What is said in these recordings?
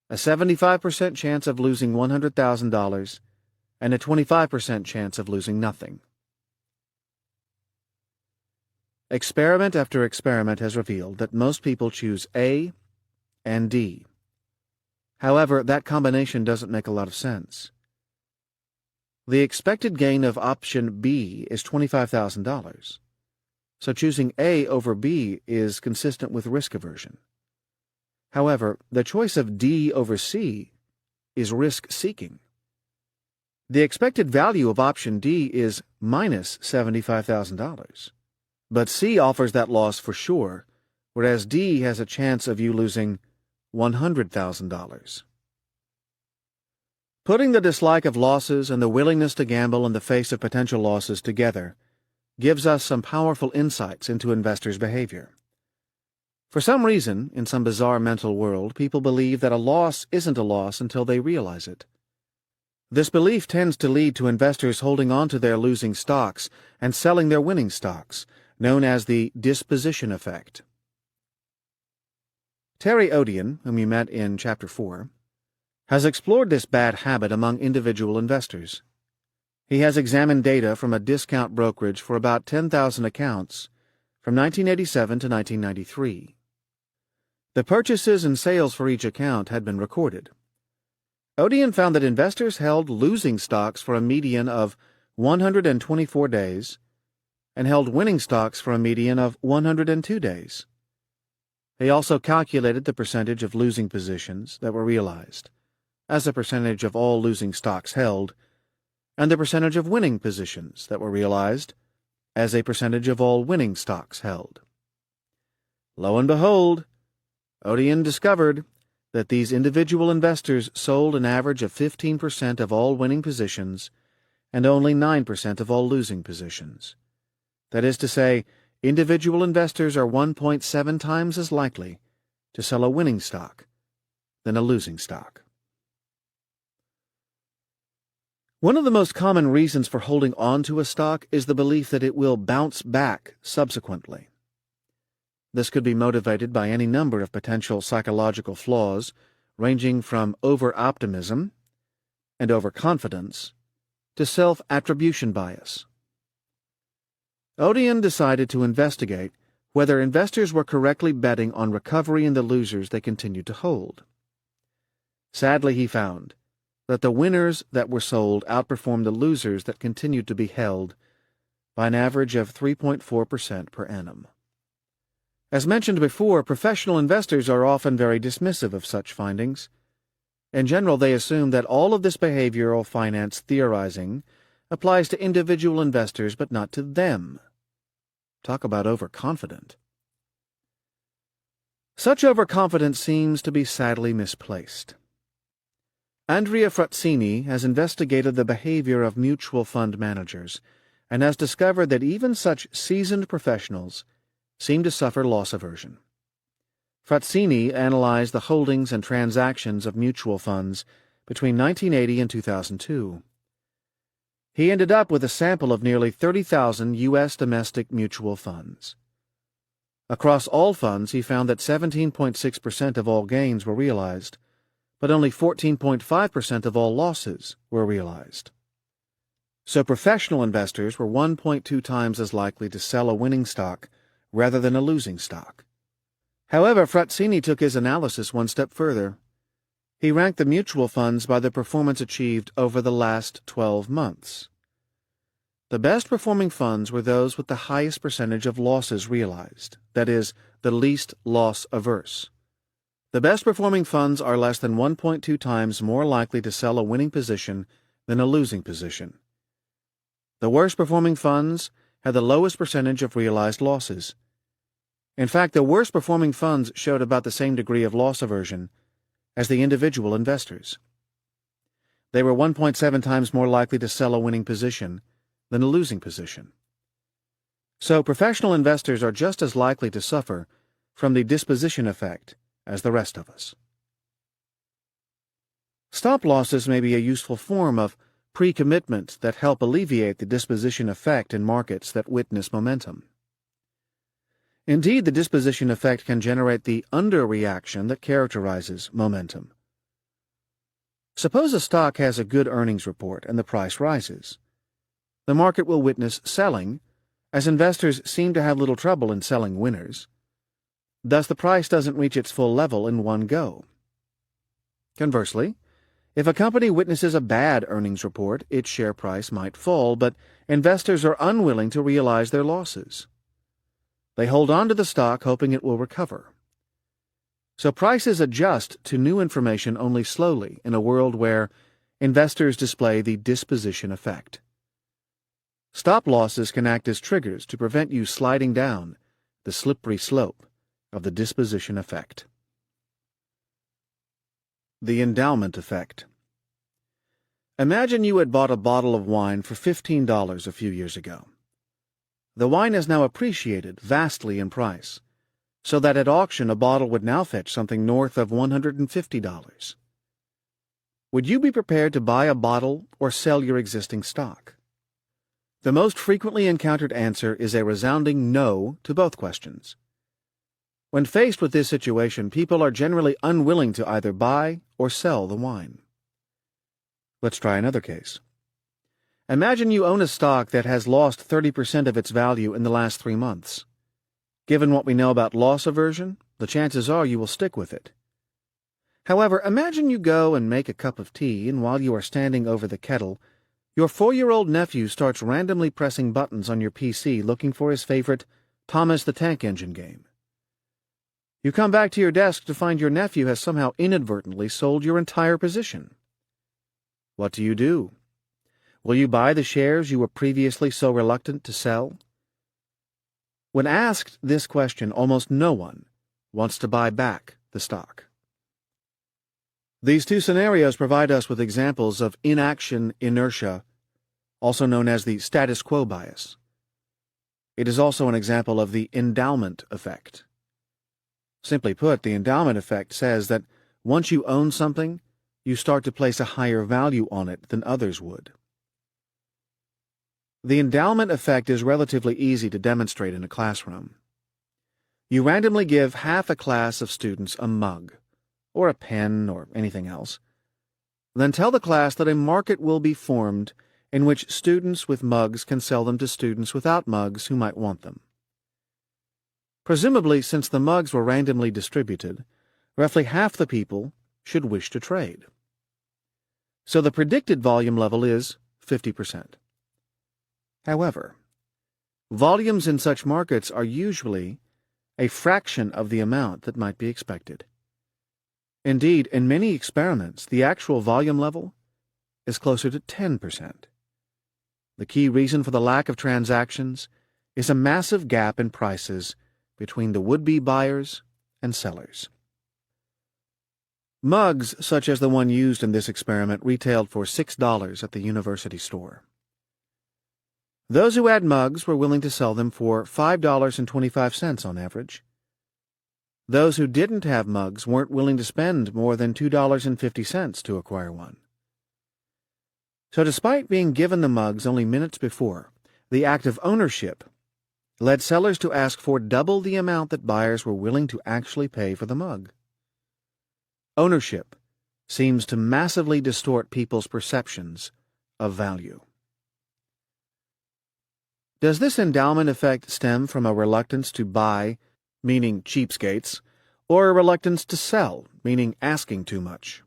a 75% chance of losing $100,000, and a 25% chance of losing nothing. Experiment after experiment has revealed that most people choose A and D. However, that combination doesn't make a lot of sense. The expected gain of option B is $25,000, so choosing A over B is consistent with risk aversion. However, the choice of D over C is risk-seeking. The expected value of option D is minus $75,000, but C offers that loss for sure, whereas D has a chance of you losing $100,000. Putting the dislike of losses and the willingness to gamble in the face of potential losses together gives us some powerful insights into investors' behavior. For some reason, in some bizarre mental world, people believe that a loss isn't a loss until they realize it. This belief tends to lead to investors holding on to their losing stocks and selling their winning stocks, known as the disposition effect. Terry Odian, whom you met in Chapter 4, has explored this bad habit among individual investors. He has examined data from a discount brokerage for about 10,000 accounts from 1987 to 1993. The purchases and sales for each account had been recorded. Odian found that investors held losing stocks for a median of 124 days and held winning stocks for a median of 102 days. He also calculated the percentage of losing positions that were realized as a percentage of all losing stocks held, and the percentage of winning positions that were realized as a percentage of all winning stocks held. Lo and behold, Odian discovered that these individual investors sold an average of 15% of all winning positions and only 9% of all losing positions. That is to say, individual investors are 1.7 times as likely to sell a winning stock than a losing stock. One of the most common reasons for holding on to a stock is the belief that it will bounce back subsequently. This could be motivated by any number of potential psychological flaws, ranging from over-optimism and overconfidence to self-attribution bias. Odian decided to investigate whether investors were correctly betting on recovery in the losers they continued to hold. Sadly, he found that the winners that were sold outperformed the losers that continued to be held by an average of 3.4% per annum. As mentioned before, professional investors are often very dismissive of such findings. In general, they assume that all of this behavioral finance theorizing applies to individual investors but not to them. Talk about overconfident. Such overconfidence seems to be sadly misplaced. Andrea Frazzini has investigated the behavior of mutual fund managers and has discovered that even such seasoned professionals seem to suffer loss aversion. Frazzini analyzed the holdings and transactions of mutual funds between 1980 and 2002. He ended up with a sample of nearly 30,000 U.S. domestic mutual funds. Across all funds, he found that 17.6% of all gains were realized, but only 14.5% of all losses were realized. So professional investors were 1.2 times as likely to sell a winning stock rather than a losing stock. However, Frazzini took his analysis one step further. He ranked the mutual funds by the performance achieved over the last 12 months. The best performing funds were those with the highest percentage of losses realized, that is, the least loss averse. The best performing funds are less than 1.2 times more likely to sell a winning position than a losing position. The worst performing funds had the lowest percentage of realized losses. In fact, the worst performing funds showed about the same degree of loss aversion as the individual investors. They were 1.7 times more likely to sell a winning position than a losing position. So professional investors are just as likely to suffer from the disposition effect as the rest of us. Stop losses may be a useful form of pre-commitment that help alleviate the disposition effect in markets that witness momentum. Indeed, the disposition effect can generate the underreaction that characterizes momentum. Suppose a stock has a good earnings report and the price rises. The market will witness selling, as investors seem to have little trouble in selling winners. Thus, the price doesn't reach its full level in one go. Conversely, if a company witnesses a bad earnings report, its share price might fall, but investors are unwilling to realize their losses. They hold on to the stock hoping it will recover. So prices adjust to new information only slowly in a world where investors display the disposition effect. Stop losses can act as triggers to prevent you sliding down the slippery slope of the disposition effect. The endowment effect. Imagine you had bought a bottle of wine for $15 a few years ago. The wine is now appreciated vastly in price, so that at auction a bottle would now fetch something north of $150. Would you be prepared to buy a bottle or sell your existing stock? The most frequently encountered answer is a resounding no to both questions. When faced with this situation, people are generally unwilling to either buy or sell the wine. Let's try another case. Imagine you own a stock that has lost 30% of its value in the last 3 months. Given what we know about loss aversion, the chances are you will stick with it. However, imagine you go and make a cup of tea, and while you are standing over the kettle, your 4-year-old nephew starts randomly pressing buttons on your PC looking for his favorite Thomas the Tank Engine game. You come back to your desk to find your nephew has somehow inadvertently sold your entire position. What do? Will you buy the shares you were previously so reluctant to sell? When asked this question, almost no one wants to buy back the stock. These two scenarios provide us with examples of inaction inertia, also known as the status quo bias. It is also an example of the endowment effect. Simply put, the endowment effect says that once you own something, you start to place a higher value on it than others would. The endowment effect is relatively easy to demonstrate in a classroom. You randomly give half a class of students a mug, or a pen, or anything else. Then tell the class that a market will be formed in which students with mugs can sell them to students without mugs who might want them. Presumably, since the mugs were randomly distributed, roughly half the people should wish to trade. So the predicted volume level is 50%. However, volumes in such markets are usually a fraction of the amount that might be expected. Indeed, in many experiments, the actual volume level is closer to 10%. The key reason for the lack of transactions is a massive gap in prices between the would-be buyers and sellers. Mugs, such as the one used in this experiment, retailed for $6 at the university store. Those who had mugs were willing to sell them for $5.25 on average. Those who didn't have mugs weren't willing to spend more than $2.50 to acquire one. So despite being given the mugs only minutes before, the act of ownership led sellers to ask for double the amount that buyers were willing to actually pay for the mug. Ownership seems to massively distort people's perceptions of value. Does this endowment effect stem from a reluctance to buy, meaning cheapskates, or a reluctance to sell, meaning asking too much?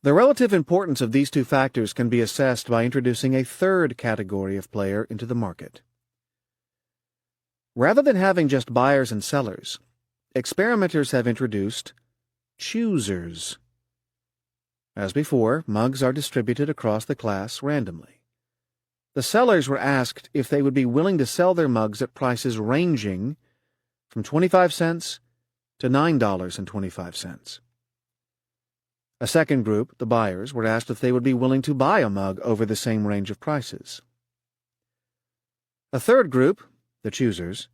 The relative importance of these two factors can be assessed by introducing a third category of player into the market. Rather than having just buyers and sellers, experimenters have introduced choosers. As before, mugs are distributed across the class randomly. The sellers were asked if they would be willing to sell their mugs at prices ranging from 25 cents to $9.25. A second group, the buyers, were asked if they would be willing to buy a mug over the same range of prices. A third group, the choosers,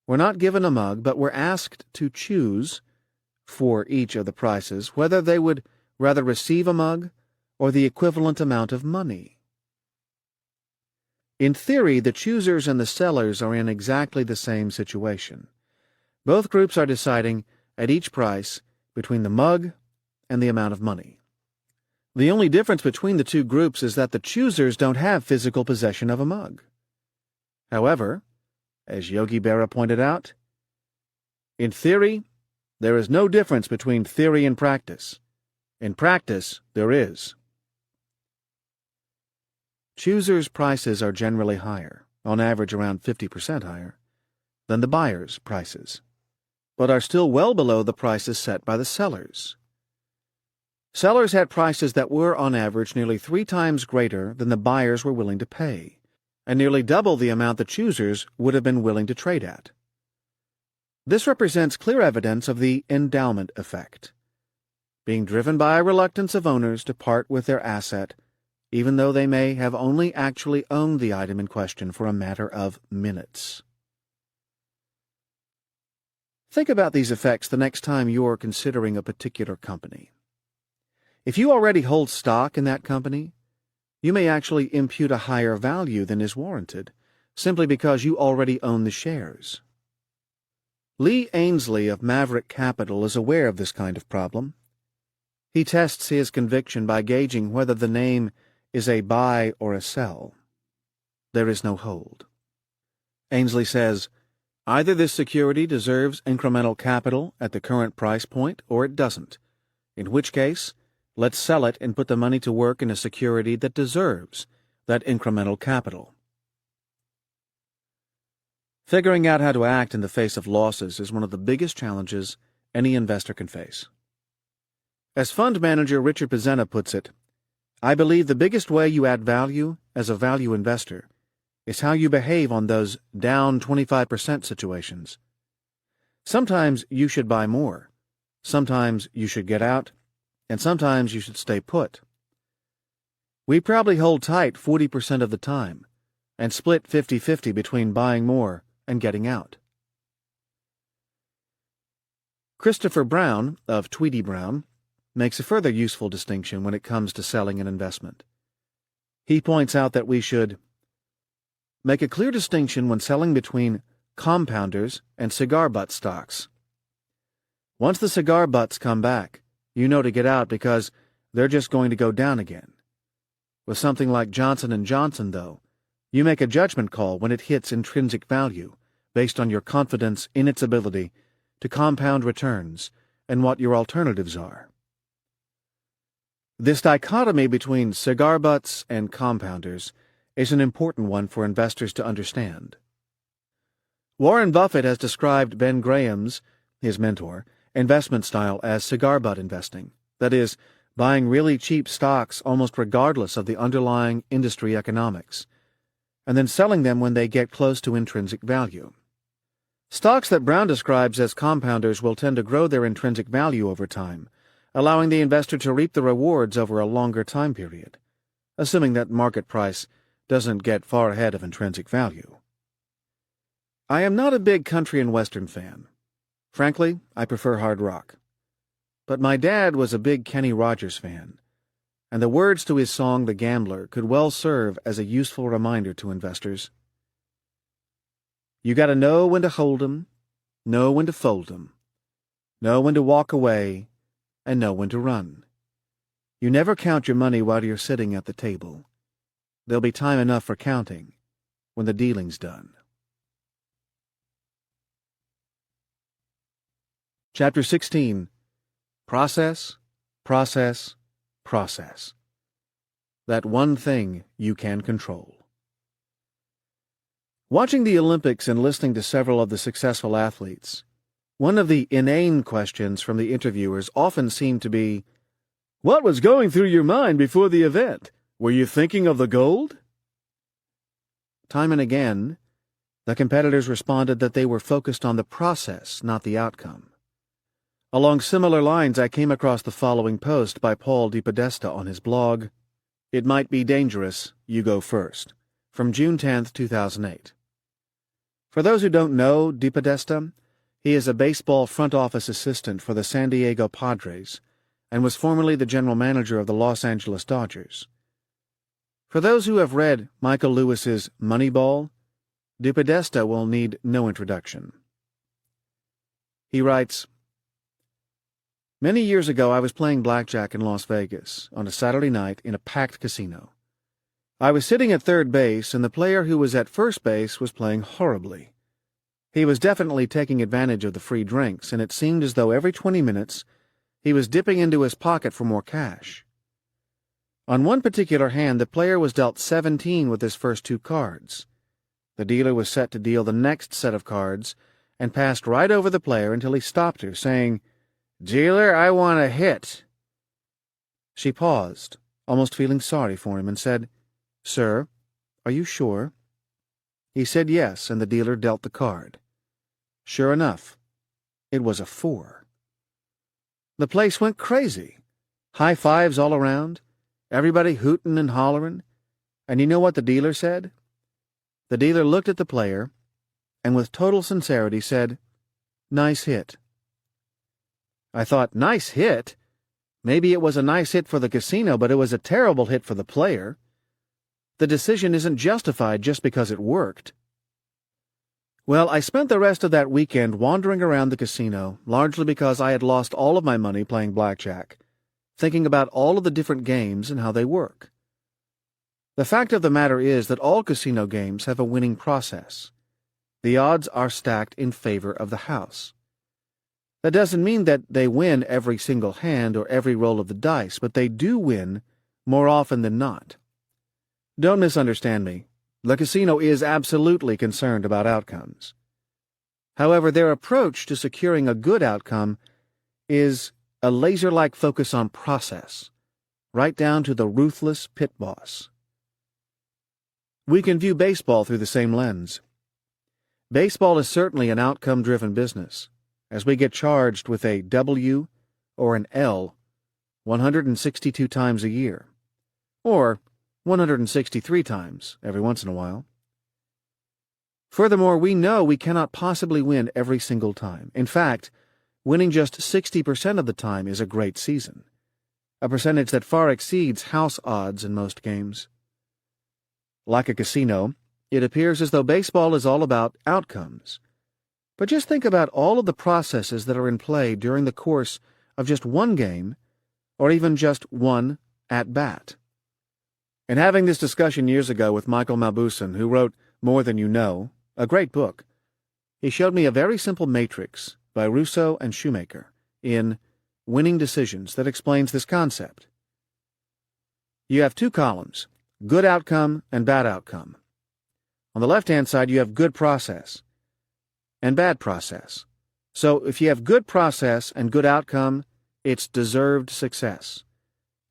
were not given a mug but were asked to choose, for each of the prices, whether they would rather receive a mug or the equivalent amount of money. In theory, the choosers and the sellers are in exactly the same situation. Both groups are deciding at each price between the mug and the amount of money. The only difference between the two groups is that the choosers don't have physical possession of a mug. However, as Yogi Berra pointed out, in theory, there is no difference between theory and practice. In practice, there is. Choosers' prices are generally higher, on average around 50% higher, than the buyers' prices, but are still well below the prices set by the sellers. Sellers had prices that were, on average, nearly 3 times greater than the buyers were willing to pay, and nearly double the amount the choosers would have been willing to trade at. This represents clear evidence of the endowment effect, being driven by a reluctance of owners to part with their asset, even though they may have only actually owned the item in question for a matter of minutes. Think about these effects the next time you're considering a particular company. If you already hold stock in that company, you may actually impute a higher value than is warranted, simply because you already own the shares. Lee Ainsley of Maverick Capital is aware of this kind of problem. He tests his conviction by gauging whether the name is a buy or a sell. There is no hold. Ainsley says, either this security deserves incremental capital at the current price point or it doesn't, in which case, let's sell it and put the money to work in a security that deserves that incremental capital. Figuring out how to act in the face of losses is one of the biggest challenges any investor can face. As fund manager Richard Pezena puts it, I believe the biggest way you add value as a value investor is how you behave on those down 25% situations. Sometimes you should buy more, sometimes you should get out, and sometimes you should stay put. We probably hold tight 40% of the time and split 50-50 between buying more and getting out. Christopher Brown of Tweedy Brown makes a further useful distinction when it comes to selling an investment. He points out that we should make a clear distinction when selling between compounders and cigar butt stocks. Once the cigar butts come back, you know to get out because they're just going to go down again. With something like Johnson & Johnson, though, you make a judgment call when it hits intrinsic value based on your confidence in its ability to compound returns and what your alternatives are. This dichotomy between cigar butts and compounders is an important one for investors to understand. Warren Buffett has described Ben Graham's, his mentor, investment style as cigar butt investing, that is, buying really cheap stocks almost regardless of the underlying industry economics, and then selling them when they get close to intrinsic value. Stocks that Brown describes as compounders will tend to grow their intrinsic value over time, allowing the investor to reap the rewards over a longer time period, assuming that market price doesn't get far ahead of intrinsic value. I am not a big country and western fan. Frankly, I prefer hard rock. But my dad was a big Kenny Rogers fan, and the words to his song The Gambler could well serve as a useful reminder to investors. You gotta know when to hold 'em, know when to fold 'em, know when to walk away, and know when to run. You never count your money while you're sitting at the table. There'll be time enough for counting when the dealing's done. Chapter 16. Process, process, process. That one thing you can control. Watching the Olympics and listening to several of the successful athletes, one of the inane questions from the interviewers often seemed to be, "What was going through your mind before the event? Were you thinking of the gold?" Time and again, the competitors responded that they were focused on the process, not the outcome. Along similar lines, I came across the following post by Paul DiPodesta on his blog, It Might Be Dangerous, You Go First, from June 10, 2008. For those who don't know DiPodesta, he is a baseball front office assistant for the San Diego Padres and was formerly the general manager of the Los Angeles Dodgers. For those who have read Michael Lewis's Moneyball, DiPodesta will need no introduction. He writes, Many years ago, I was playing blackjack in Las Vegas on a Saturday night in a packed casino. I was sitting at third base, and the player who was at first base was playing horribly. He was definitely taking advantage of the free drinks, and it seemed as though every 20 minutes he was dipping into his pocket for more cash. On one particular hand, the player was dealt 17 with his first 2 cards. The dealer was set to deal the next set of cards and passed right over the player until he stopped her, saying, "Dealer, I want a hit." She paused, almost feeling sorry for him, and said, "Sir, are you sure?" He said yes, and the dealer dealt the card. Sure enough, it was a 4. The place went crazy. High fives all around, everybody hootin' and hollerin', and you know what the dealer said? The dealer looked at the player, and with total sincerity said, "Nice hit." I thought, nice hit? Maybe it was a nice hit for the casino, but it was a terrible hit for the player. The decision isn't justified just because it worked. Well, I spent the rest of that weekend wandering around the casino, largely because I had lost all of my money playing blackjack, thinking about all of the different games and how they work. The fact of the matter is that all casino games have a winning process. The odds are stacked in favor of the house. That doesn't mean that they win every single hand or every roll of the dice, but they do win more often than not. Don't misunderstand me. The casino is absolutely concerned about outcomes. However, their approach to securing a good outcome is a laser-like focus on process, right down to the ruthless pit boss. We can view baseball through the same lens. Baseball is certainly an outcome-driven business, as we get charged with a W or an L 162 times a year, or 163 times every once in a while. Furthermore, we know we cannot possibly win every single time. In fact, winning just 60% of the time is a great season, a percentage that far exceeds house odds in most games. Like a casino, it appears as though baseball is all about outcomes. But just think about all of the processes that are in play during the course of just one game, or even just one at-bat. In having this discussion years ago with Michael Mauboussin, who wrote More Than You Know, a great book, he showed me a very simple matrix by Russo and Shoemaker in Winning Decisions that explains this concept. You have 2 columns, good outcome and bad outcome. On the left-hand side, you have good process and bad process. So if you have good process and good outcome, it's deserved success.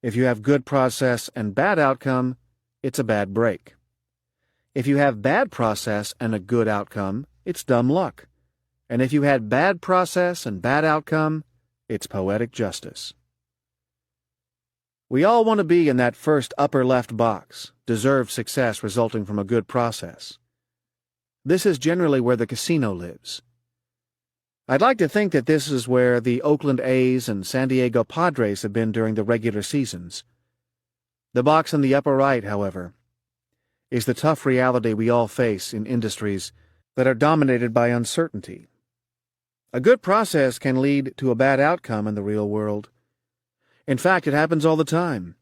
If you have good process and bad outcome, it's a bad break. If you have bad process and a good outcome, it's dumb luck. And if you had bad process and bad outcome, it's poetic justice. We all want to be in that first upper left box, deserved success resulting from a good process. This is generally where the casino lives. I'd like to think that this is where the Oakland A's and San Diego Padres have been during the regular seasons. The box in the upper right, however, is the tough reality we all face in industries that are dominated by uncertainty. A good process can lead to a bad outcome in the real world. In fact, it happens all the time.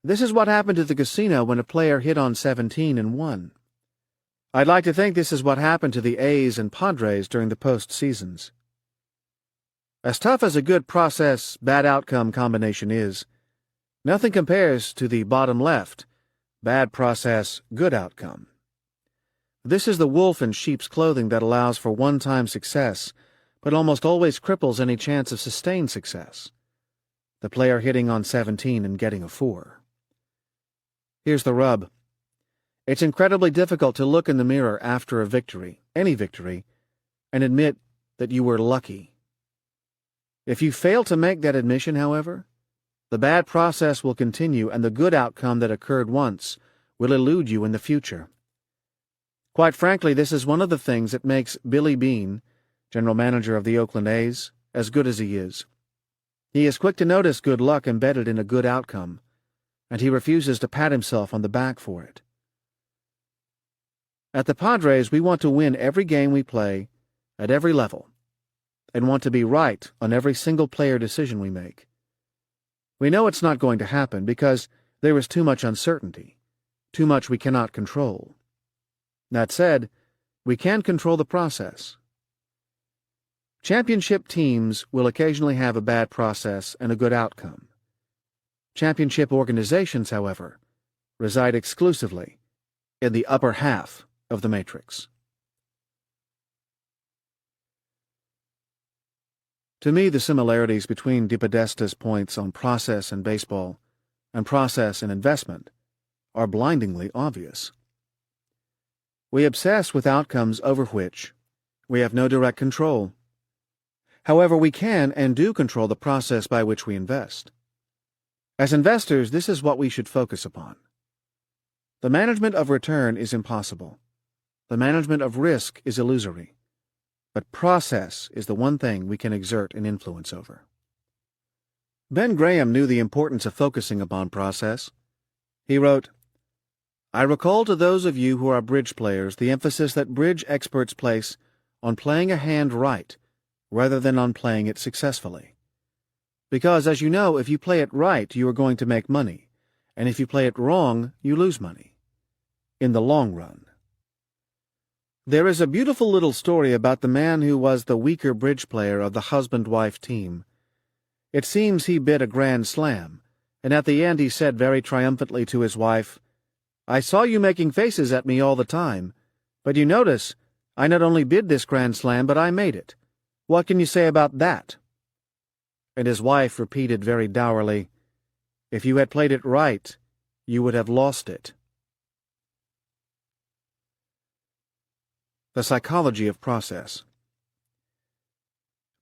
This is what happened to the casino when a player hit on 17 and won. I'd like to think this is what happened to the A's and Padres during the postseasons. As tough as a good process, bad outcome combination is, nothing compares to the bottom left, bad process, good outcome. This is the wolf in sheep's clothing that allows for one-time success, but almost always cripples any chance of sustained success. The player hitting on 17 and getting a 4. Here's the rub. It's incredibly difficult to look in the mirror after a victory, any victory, and admit that you were lucky. If you fail to make that admission, however, the bad process will continue and the good outcome that occurred once will elude you in the future. Quite frankly, this is one of the things that makes Billy Beane, general manager of the Oakland A's, as good as he is. He is quick to notice good luck embedded in a good outcome, and he refuses to pat himself on the back for it. At the Padres, we want to win every game we play, at every level. and want to be right on every single-player decision we make. We know it's not going to happen because there is too much uncertainty, too much we cannot control. That said, we can control the process. Championship teams will occasionally have a bad process and a good outcome. Championship organizations, however, reside exclusively in the upper half of the matrix. To me, the similarities between DePodesta's points on process in baseball and process in investment are blindingly obvious. We obsess with outcomes over which we have no direct control. However, we can and do control the process by which we invest. As investors, this is what we should focus upon. The management of return is impossible. The management of risk is illusory. But process is the one thing we can exert an influence over. Ben Graham knew the importance of focusing upon process. He wrote, "I recall to those of you who are bridge players the emphasis that bridge experts place on playing a hand right rather than on playing it successfully. Because, as you know, if you play it right, you are going to make money, and if you play it wrong, you lose money. In the long run." There is a beautiful little story about the man who was the weaker bridge player of the husband-wife team. It seems he bid a grand slam, and at the end he said very triumphantly to his wife, "I saw you making faces at me all the time, but you notice I not only bid this grand slam, but I made it. What can you say about that?" And his wife repeated very dourly, "If you had played it right, you would have lost it." The psychology of process.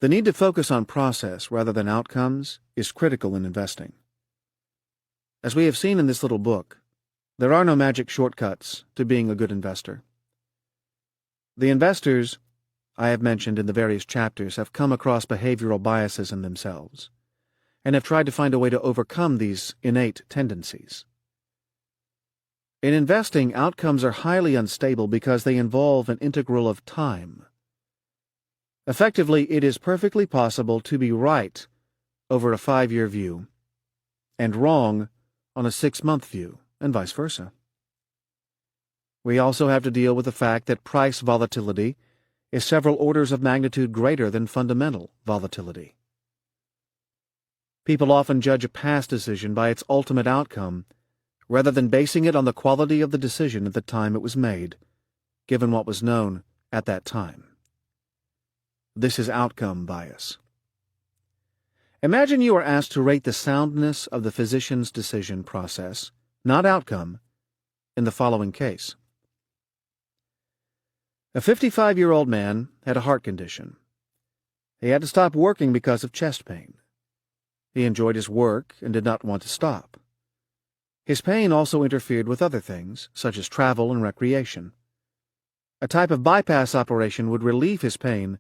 The need to focus on process rather than outcomes is critical in investing. As we have seen in this little book, there are no magic shortcuts to being a good investor. The investors I have mentioned in the various chapters have come across behavioral biases in themselves, and have tried to find a way to overcome these innate tendencies. In investing, outcomes are highly unstable because they involve an integral of time. Effectively, it is perfectly possible to be right over a 5-year view and wrong on a 6-month view, and vice versa. We also have to deal with the fact that price volatility is several orders of magnitude greater than fundamental volatility. People often judge a past decision by its ultimate outcome rather than basing it on the quality of the decision at the time it was made, given what was known at that time. This is outcome bias. Imagine you are asked to rate the soundness of the physician's decision process, not outcome, in the following case. A 55-year-old man had a heart condition. He had to stop working because of chest pain. He enjoyed his work and did not want to stop. His pain also interfered with other things, such as travel and recreation. A type of bypass operation would relieve his pain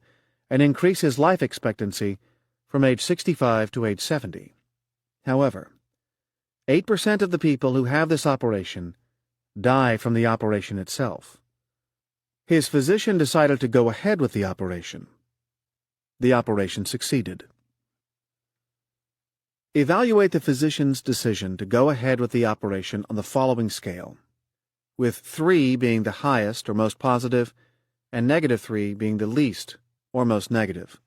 and increase his life expectancy from age 65 to age 70. However, 8% of the people who have this operation die from the operation itself. His physician decided to go ahead with the operation. The operation succeeded. Evaluate the physician's decision to go ahead with the operation on the following scale, with 3 being the highest or most positive, and -3 being the least or most negative.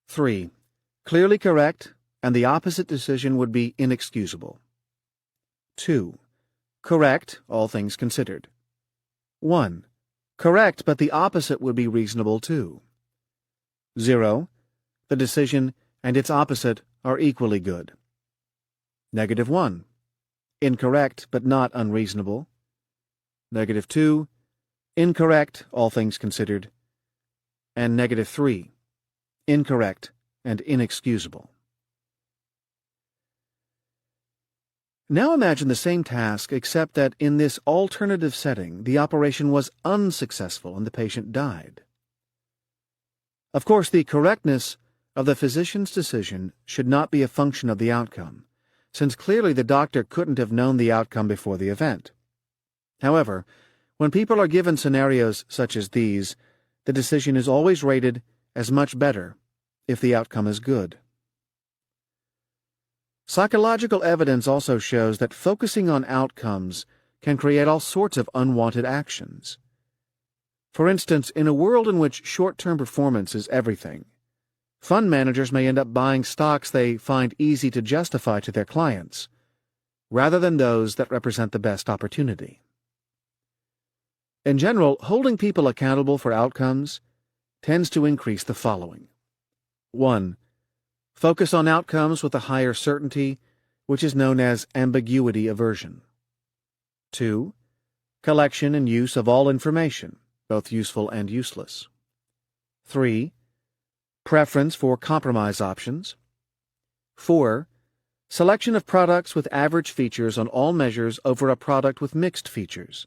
3. Clearly correct, and the opposite decision would be inexcusable. 2. Correct, all things considered. 1. Correct, but the opposite would be reasonable too. 0. The decision and its opposite are equally good. -1. Incorrect, but not unreasonable. -2. Incorrect, all things considered. And -3. Incorrect and inexcusable. Now imagine the same task, except that in this alternative setting, the operation was unsuccessful and the patient died. Of course, the correctness of the physician's decision should not be a function of the outcome, since clearly the doctor couldn't have known the outcome before the event. However, when people are given scenarios such as these, the decision is always rated as much better if the outcome is good. Psychological evidence also shows that focusing on outcomes can create all sorts of unwanted actions. For instance, in a world in which short-term performance is everything, fund managers may end up buying stocks they find easy to justify to their clients, rather than those that represent the best opportunity. In general, holding people accountable for outcomes tends to increase the following. 1. Focus on outcomes with a higher certainty, which is known as ambiguity aversion. 2. Collection and use of all information, both useful and useless. 3. Preference for compromise options. 4. Selection of products with average features on all measures over a product with mixed features,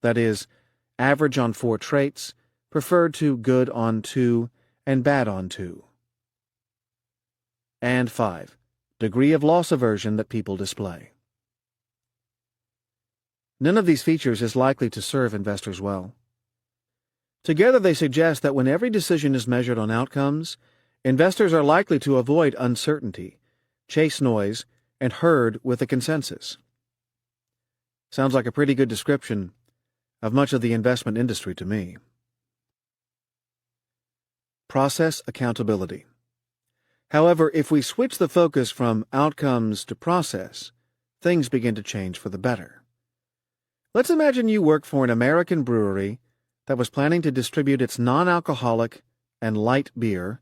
that is, average on 4 traits, preferred to good on 2, and bad on 2. And 5. Degree of loss aversion that people display. None of these features is likely to serve investors well. Together they suggest that when every decision is measured on outcomes, investors are likely to avoid uncertainty, chase noise, and herd with the consensus. Sounds like a pretty good description of much of the investment industry to me. Process accountability. However, if we switch the focus from outcomes to process, things begin to change for the better. Let's imagine you work for an American brewery that was planning to distribute its non-alcoholic and light beer,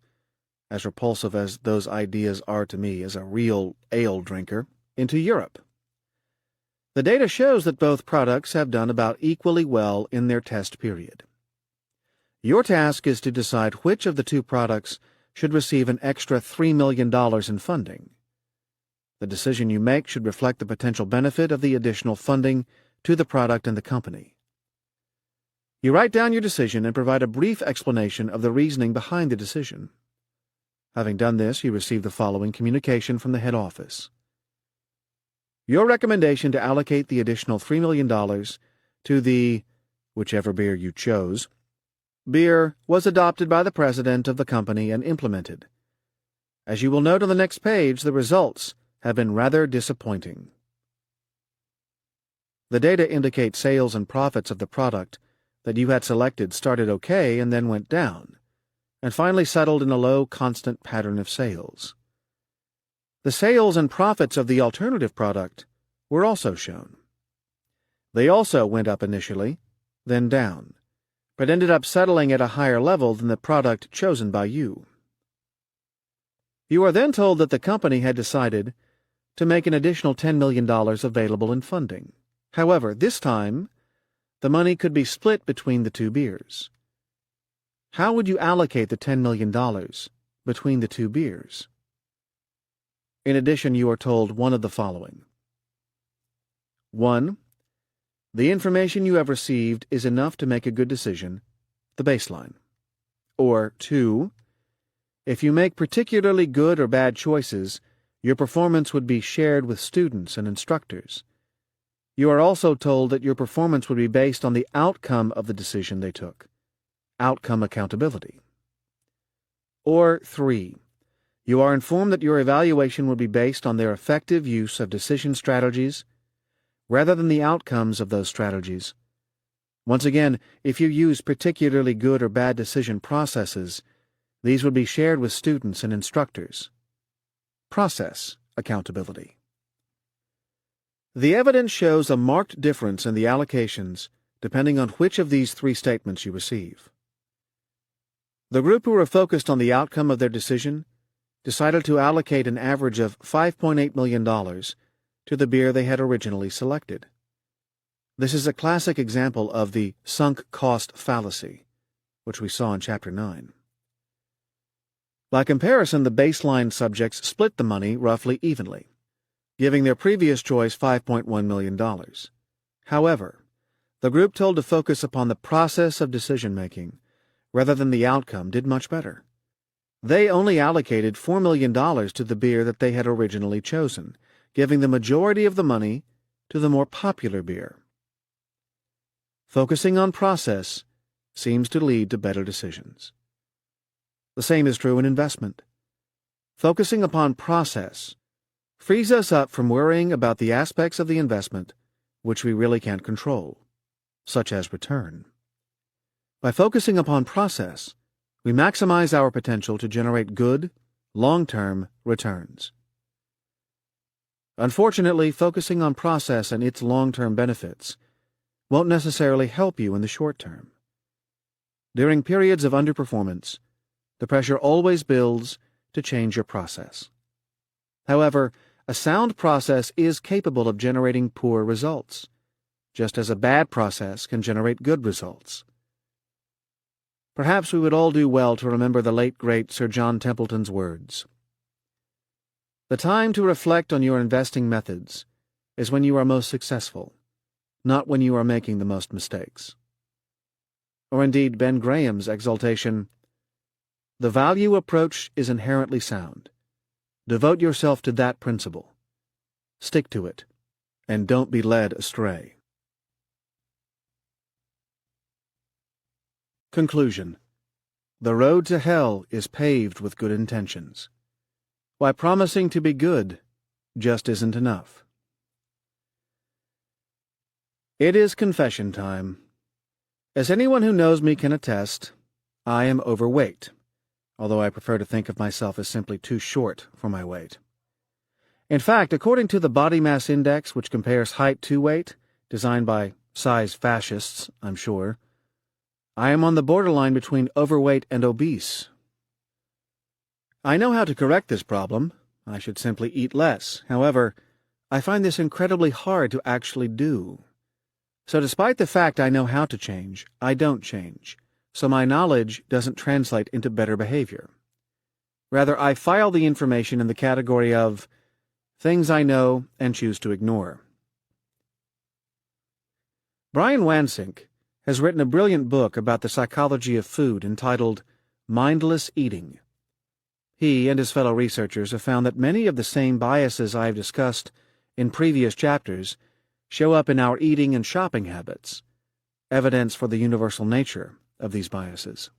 as repulsive as those ideas are to me as a real ale drinker, into Europe. The data shows that both products have done about equally well in their test period. Your task is to decide which of the two products should receive an extra $3 million in funding. The decision you make should reflect the potential benefit of the additional funding to the product and the company. You write down your decision and provide a brief explanation of the reasoning behind the decision. Having done this, you receive the following communication from the head office. Your recommendation to allocate the additional $3 million to the, whichever beer you chose, beer was adopted by the president of the company and implemented. As you will note on the next page, the results have been rather disappointing. The data indicate sales and profits of the product that you had selected started okay and then went down, and finally settled in a low, constant pattern of sales. The sales and profits of the alternative product were also shown. They also went up initially, then down, but ended up settling at a higher level than the product chosen by you. You are then told that the company had decided to make an additional $10 million available in funding. However, this time, the money could be split between the two beers. How would you allocate the $10 million between the two beers? In addition, you are told one of the following. 1. The information you have received is enough to make a good decision, the baseline. Or 2. If you make particularly good or bad choices, your performance would be shared with students and instructors. You are also told that your performance would be based on the outcome of the decision they took, outcome accountability. Or 3. You are informed that your evaluation would be based on their effective use of decision strategies rather than the outcomes of those strategies. Once again, if you use particularly good or bad decision processes, these would be shared with students and instructors. Process accountability. The evidence shows a marked difference in the allocations depending on which of these three statements you receive. The group who were focused on the outcome of their decision decided to allocate an average of $5.8 million to the beer they had originally selected. This is a classic example of the sunk cost fallacy, which we saw in Chapter 9. By comparison, the baseline subjects split the money roughly evenly, giving their previous choice $5.1 million. However, the group told to focus upon the process of decision-making rather than the outcome did much better. They only allocated $4 million to the beer that they had originally chosen, giving the majority of the money to the more popular beer. Focusing on process seems to lead to better decisions. The same is true in investment. Focusing upon process frees us up from worrying about the aspects of the investment which we really can't control, such as return. By focusing upon process, we maximize our potential to generate good, long-term returns. Unfortunately, focusing on process and its long-term benefits won't necessarily help you in the short term. During periods of underperformance, the pressure always builds to change your process. However, a sound process is capable of generating poor results, just as a bad process can generate good results. Perhaps we would all do well to remember the late great Sir John Templeton's words. The time to reflect on your investing methods is when you are most successful, not when you are making the most mistakes. Or indeed Ben Graham's exaltation, the value approach is inherently sound. Devote yourself to that principle. Stick to it, and don't be led astray. Conclusion. The road to hell is paved with good intentions. Why promising to be good just isn't enough. It is confession time. As anyone who knows me can attest, I am overweight, although I prefer to think of myself as simply too short for my weight. In fact, according to the Body Mass Index, which compares height to weight, designed by size fascists, I'm sure, I am on the borderline between overweight and obese. I know how to correct this problem. I should simply eat less. However, I find this incredibly hard to actually do. So despite the fact I know how to change, I don't change. So my knowledge doesn't translate into better behavior. Rather, I file the information in the category of things I know and choose to ignore. Brian Wansink has written a brilliant book about the psychology of food entitled Mindless Eating. He and his fellow researchers have found that many of the same biases I have discussed in previous chapters show up in our eating and shopping habits, evidence for the universal nature of these biases.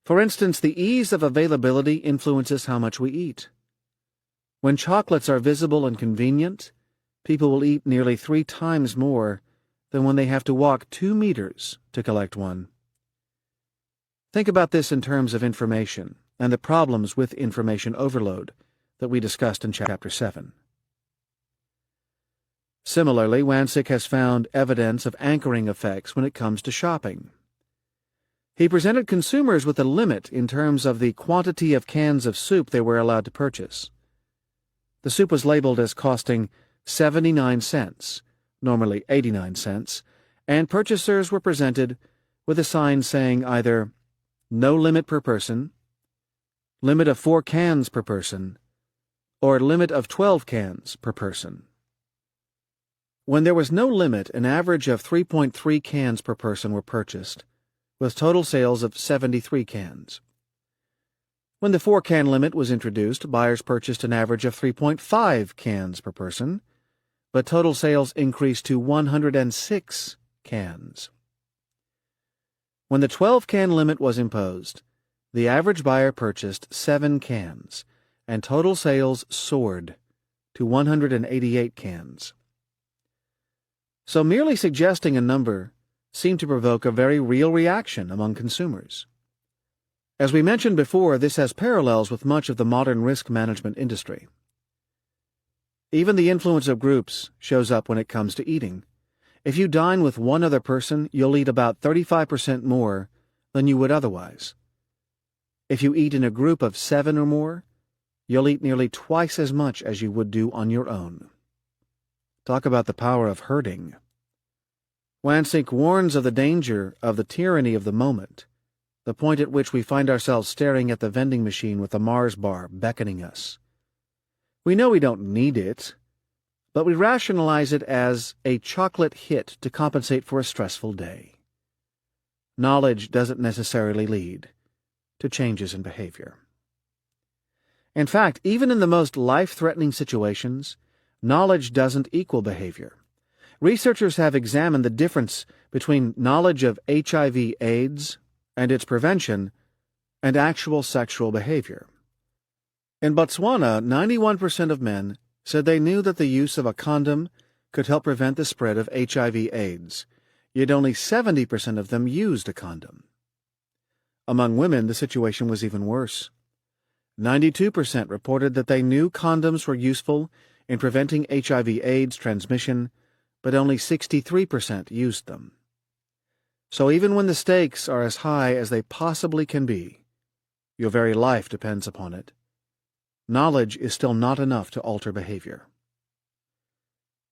For instance, the ease of availability influences how much we eat. When chocolates are visible and convenient, people will eat nearly 3 times more than when they have to walk 2 meters to collect one. Think about this in terms of information and the problems with information overload that we discussed in Chapter 7. Similarly, Wansink has found evidence of anchoring effects when it comes to shopping. He presented consumers with a limit in terms of the quantity of cans of soup they were allowed to purchase. The soup was labeled as costing 79 cents, normally 89 cents, and purchasers were presented with a sign saying either no limit per person, limit of 4 cans per person, or limit of 12 cans per person. When there was no limit, an average of 3.3 cans per person were purchased, with total sales of 73 cans. When the 4-can limit was introduced, buyers purchased an average of 3.5 cans per person, but total sales increased to 106 cans. When the 12-can limit was imposed, the average buyer purchased 7 cans, and total sales soared to 188 cans. So merely suggesting a number seemed to provoke a very real reaction among consumers. As we mentioned before, this has parallels with much of the modern risk management industry. Even the influence of groups shows up when it comes to eating. If you dine with one other person, you'll eat about 35% more than you would otherwise. If you eat in a group of 7 or more, you'll eat nearly twice as much as you would do on your own. Talk about the power of herding. Wansink warns of the danger of the tyranny of the moment, the point at which we find ourselves staring at the vending machine with a Mars bar beckoning us. We know we don't need it, but we rationalize it as a chocolate hit to compensate for a stressful day. Knowledge doesn't necessarily lead to changes in behavior. In fact, even in the most life-threatening situations, knowledge doesn't equal behavior. Researchers have examined the difference between knowledge of HIV/AIDS and its prevention and actual sexual behavior. In Botswana, 91% of men said they knew that the use of a condom could help prevent the spread of HIV/AIDS, yet only 70% of them used a condom. Among women, the situation was even worse. 92% reported that they knew condoms were useful in preventing HIV/AIDS transmission, but only 63% used them. So even when the stakes are as high as they possibly can be, your very life depends upon it, knowledge is still not enough to alter behavior.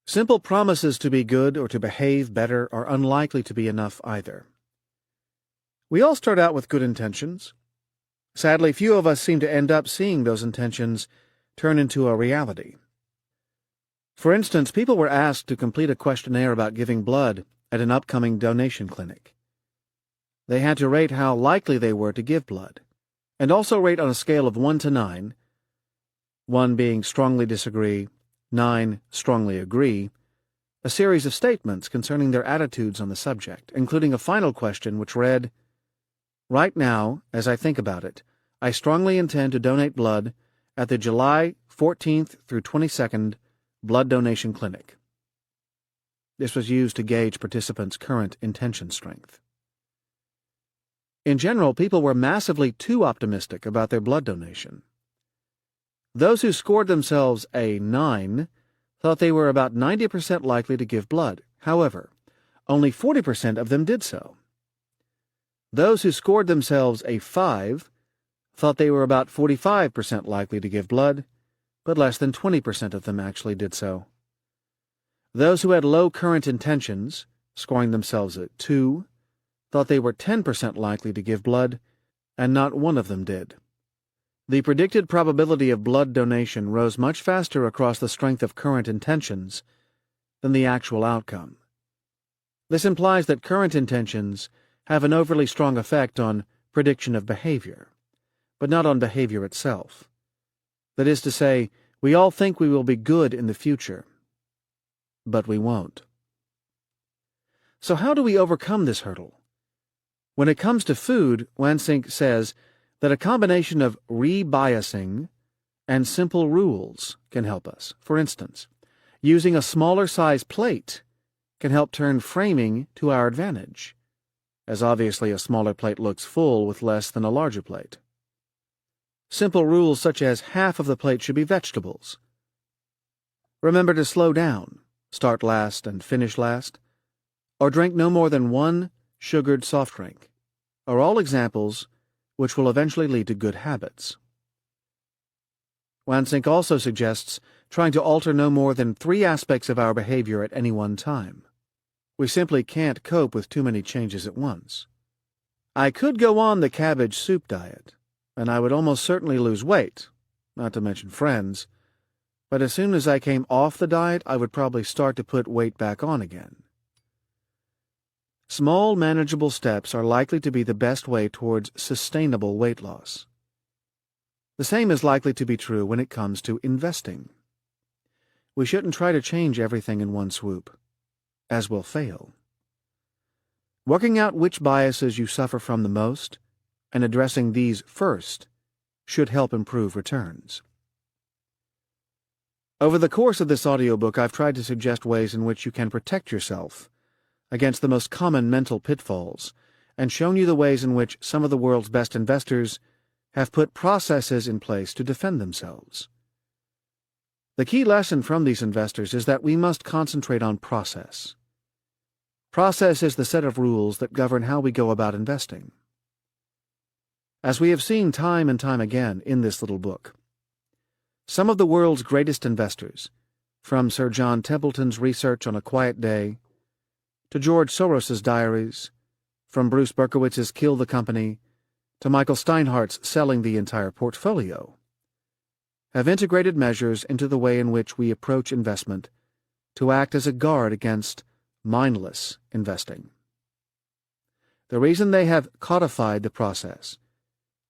Simple promises to be good or to behave better are unlikely to be enough either. We all start out with good intentions. Sadly, few of us seem to end up seeing those intentions turn into a reality. For instance, people were asked to complete a questionnaire about giving blood at an upcoming donation clinic. They had to rate how likely they were to give blood, and also rate on a scale of 1 to 9, 1 being strongly disagree, 9 strongly agree, a series of statements concerning their attitudes on the subject, including a final question which read, "Right now, as I think about it, I strongly intend to donate blood at the July 14th through 22nd blood donation clinic." This was used to gauge participants' current intention strength. In general, people were massively too optimistic about their blood donation. Those who scored themselves a 9 thought they were about 90% likely to give blood. However, only 40% of them did so. Those who scored themselves a 5 thought they were about 45% likely to give blood, but less than 20% of them actually did so. Those who had low current intentions, scoring themselves a 2, thought they were 10% likely to give blood, and not one of them did. The predicted probability of blood donation rose much faster across the strength of current intentions than the actual outcome. This implies that current intentions have an overly strong effect on prediction of behavior, but not on behavior itself. That is to say, we all think we will be good in the future, but we won't. So how do we overcome this hurdle? When it comes to food, Wansink says that a combination of rebiasing and simple rules can help us. For instance, using a smaller size plate can help turn framing to our advantage, as obviously a smaller plate looks full with less than a larger plate. Simple rules such as half of the plate should be vegetables. Remember to slow down, start last and finish last, or drink no more than 1 sugared soft drink, are all examples which will eventually lead to good habits. Wansink also suggests trying to alter no more than 3 aspects of our behavior at any one time. We simply can't cope with too many changes at once. I could go on the cabbage soup diet, and I would almost certainly lose weight, not to mention friends, but as soon as I came off the diet, I would probably start to put weight back on again. Small, manageable steps are likely to be the best way towards sustainable weight loss. The same is likely to be true when it comes to investing. We shouldn't try to change everything in one swoop, as we'll fail. Working out which biases you suffer from the most and addressing these first should help improve returns. Over the course of this audiobook, I've tried to suggest ways in which you can protect yourself against the most common mental pitfalls, and shown you the ways in which some of the world's best investors have put processes in place to defend themselves. The key lesson from these investors is that we must concentrate on process. Process is the set of rules that govern how we go about investing. As we have seen time and time again in this little book, some of the world's greatest investors, from Sir John Templeton's research on a quiet day, to George Soros's diaries, from Bruce Berkowitz's Kill the Company, to Michael Steinhardt's Selling the Entire Portfolio, have integrated measures into the way in which we approach investment to act as a guard against mindless investing. The reason they have codified the process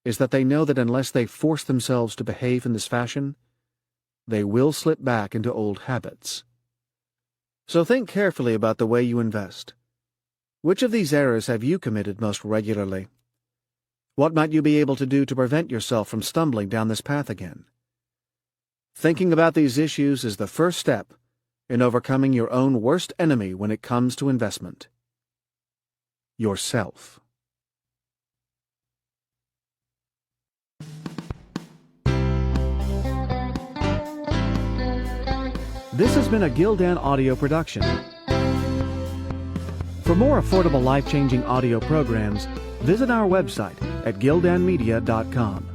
is that they know that unless they force themselves to behave in this fashion, they will slip back into old habits. So think carefully about the way you invest. Which of these errors have you committed most regularly? What might you be able to do to prevent yourself from stumbling down this path again? Thinking about these issues is the first step in overcoming your own worst enemy when it comes to investment: yourself. This has been a Gildan audio production. For more affordable life-changing audio programs, visit our website at gildanmedia.com.